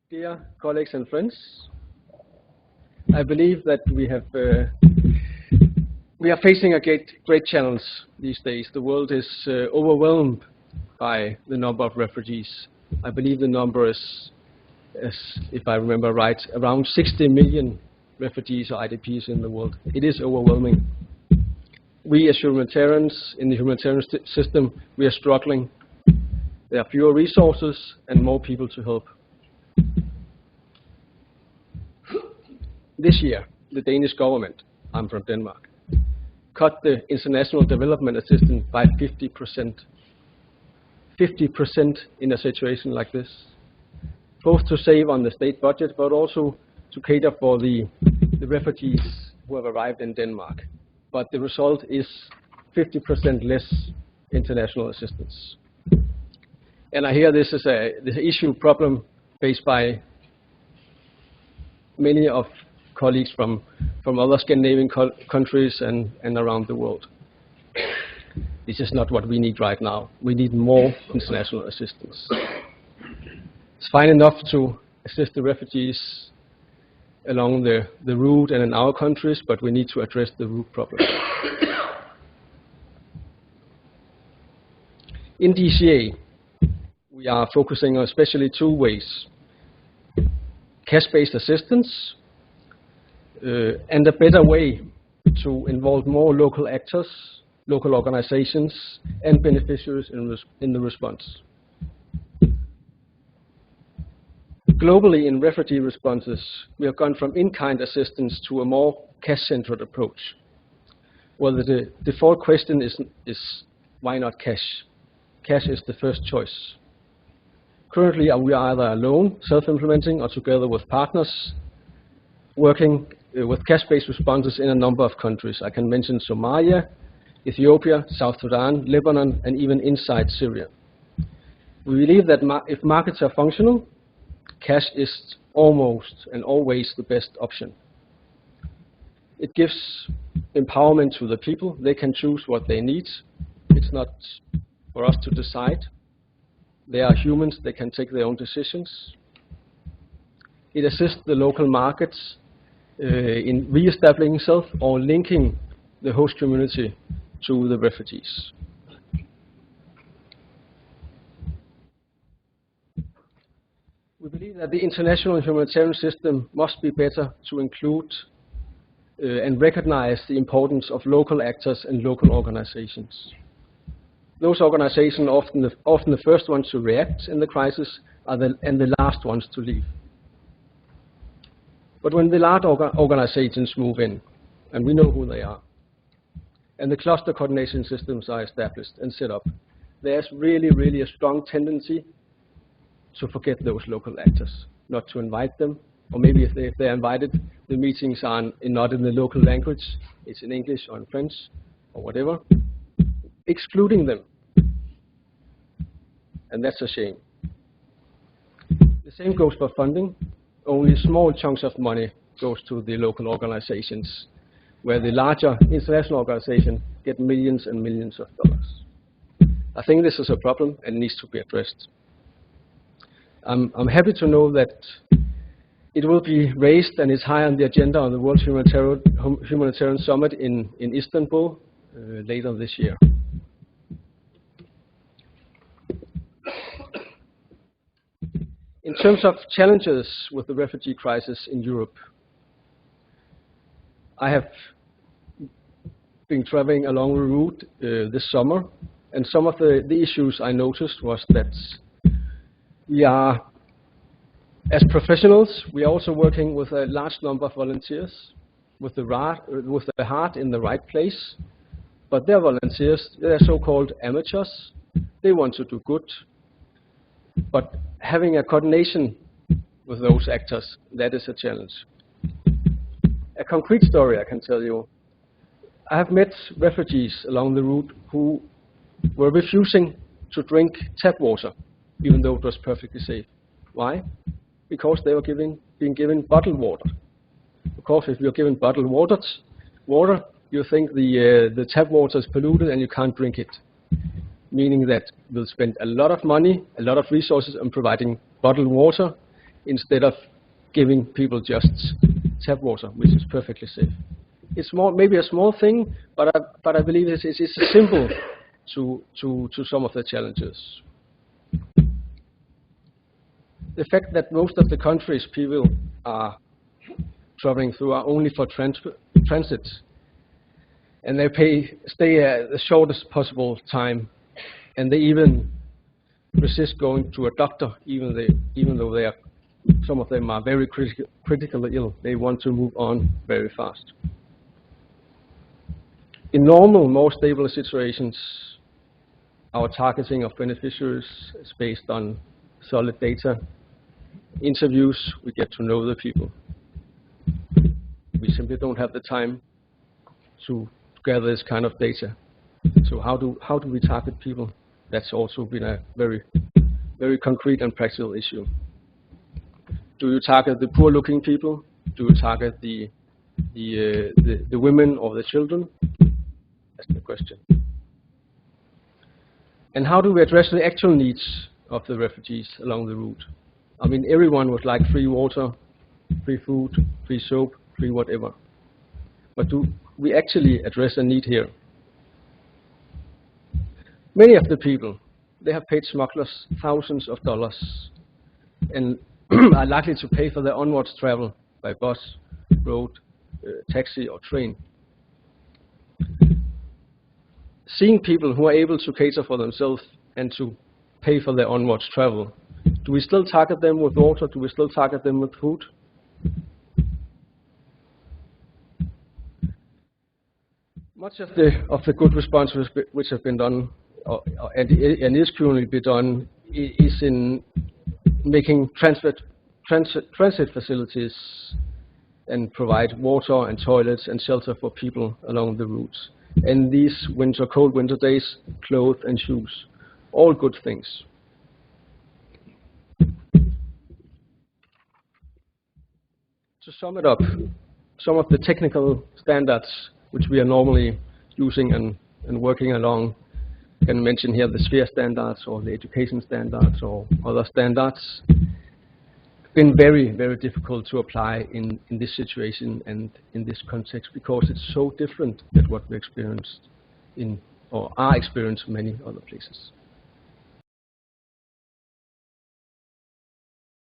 Dear colleagues and friends, I believe that we are facing a great challenge these days. The world is overwhelmed by the number of refugees. I believe the number is, if I remember right, around 60 million refugees or IDPs in the world. It is overwhelming. We as humanitarians in the humanitarian system, we are struggling. There are fewer resources and more people to help. This year, the Danish government, I'm from Denmark, cut the international development assistance by 50%. 50% in a situation like this, both to save on the state budget, but also to cater for the refugees who have arrived in Denmark. But the result is 50% less international assistance. And I hear this is an problem faced by many of colleagues from other Scandinavian countries and around the world. This is not what we need right now. We need more international assistance. It's fine enough to assist the refugees along the route and in our countries, but we need to address the root problem. In DCA, we are focusing on especially two ways: cash-based assistance and a better way to involve more local actors, local organizations, and beneficiaries in the response. Globally, in refugee responses, we have gone from in-kind assistance to a more cash-centered approach, where the default question is why not cash? Cash is the first choice. Currently, we are either alone, self-implementing, or together with partners, working with cash-based responses in a number of countries. I can mention Somalia, Ethiopia, South Sudan, Lebanon, and even inside Syria. We believe that if markets are functional, cash is almost and always the best option. It gives empowerment to the people. They can choose what they need. It's not for us to decide. They are humans. They can take their own decisions. It assists the local markets in re-establishing itself or linking the host community to the refugees. We believe that the international humanitarian system must be better to include and recognize the importance of local actors and local organizations. Those organizations are often the first ones to react in the crisis and the last ones to leave. But when the large organizations move in, and we know who they are, and the cluster coordination systems are established and set up, there's really a strong tendency to forget those local actors, not to invite them, or maybe if they're invited, the meetings are not in the local language, it's in English or in French or whatever, excluding them. And that's a shame. The same goes for funding. Only small chunks of money goes to the local organizations, where the larger international organizations get millions and millions of dollars. I think this is a problem and needs to be addressed. I'm happy to know that it will be raised and is high on the agenda on the World Humanitarian Summit in Istanbul later this year. In terms of challenges with the refugee crisis in Europe, I have been traveling along the route this summer, and some of the issues I noticed was that we are, as professionals, we are also working with a large number of volunteers with the heart in the right place, but they're volunteers, they're so-called amateurs. They want to do good, but having a coordination with those actors, that is a challenge. A concrete story I can tell you. I have met refugees along the route who were refusing to drink tap water, even though it was perfectly safe. Why? Because they were being given bottled water. Of course, if you're given bottled water, you think the tap water is polluted and you can't drink it. Meaning that we'll spend a lot of money, a lot of resources on providing bottled water instead of giving people just tap water, which is perfectly safe. It's maybe a small thing, but I believe it's a symbol to some of the challenges. The fact that most of the countries people are traveling through are only for transit, and they stay the shortest possible time, and they even resist going to a doctor, even though some of them are very critically ill. They want to move on very fast. In normal, more stable situations, our targeting of beneficiaries is based on solid data. Interviews, we get to know the people. We simply don't have the time to gather this kind of data. So how do we target people? That's also been a very, very concrete and practical issue. Do you target the poor-looking people? Do you target the women or the children? That's the question. And how do we address the actual needs of the refugees along the route? I mean, everyone would like free water, free food, free soap, free whatever. But do we actually address a need here? Many of the people, they have paid smugglers thousands of dollars and are likely to pay for their onwards travel by bus, road, taxi or train. Seeing people who are able to cater for themselves and to pay for their onwards travel, do we still target them with water? Do we still target them with food? Much of the good responses which have been done and is currently being done is in making transit facilities and provide water and toilets and shelter for people along the routes. And these cold winter days, clothes and shoes, all good things. To sum it up, some of the technical standards which we are normally using and working along, I can mention here the sphere standards or the education standards or other standards, been very, very difficult to apply in this situation and in this context because it's so different than what we experienced in or are experienced in many other places.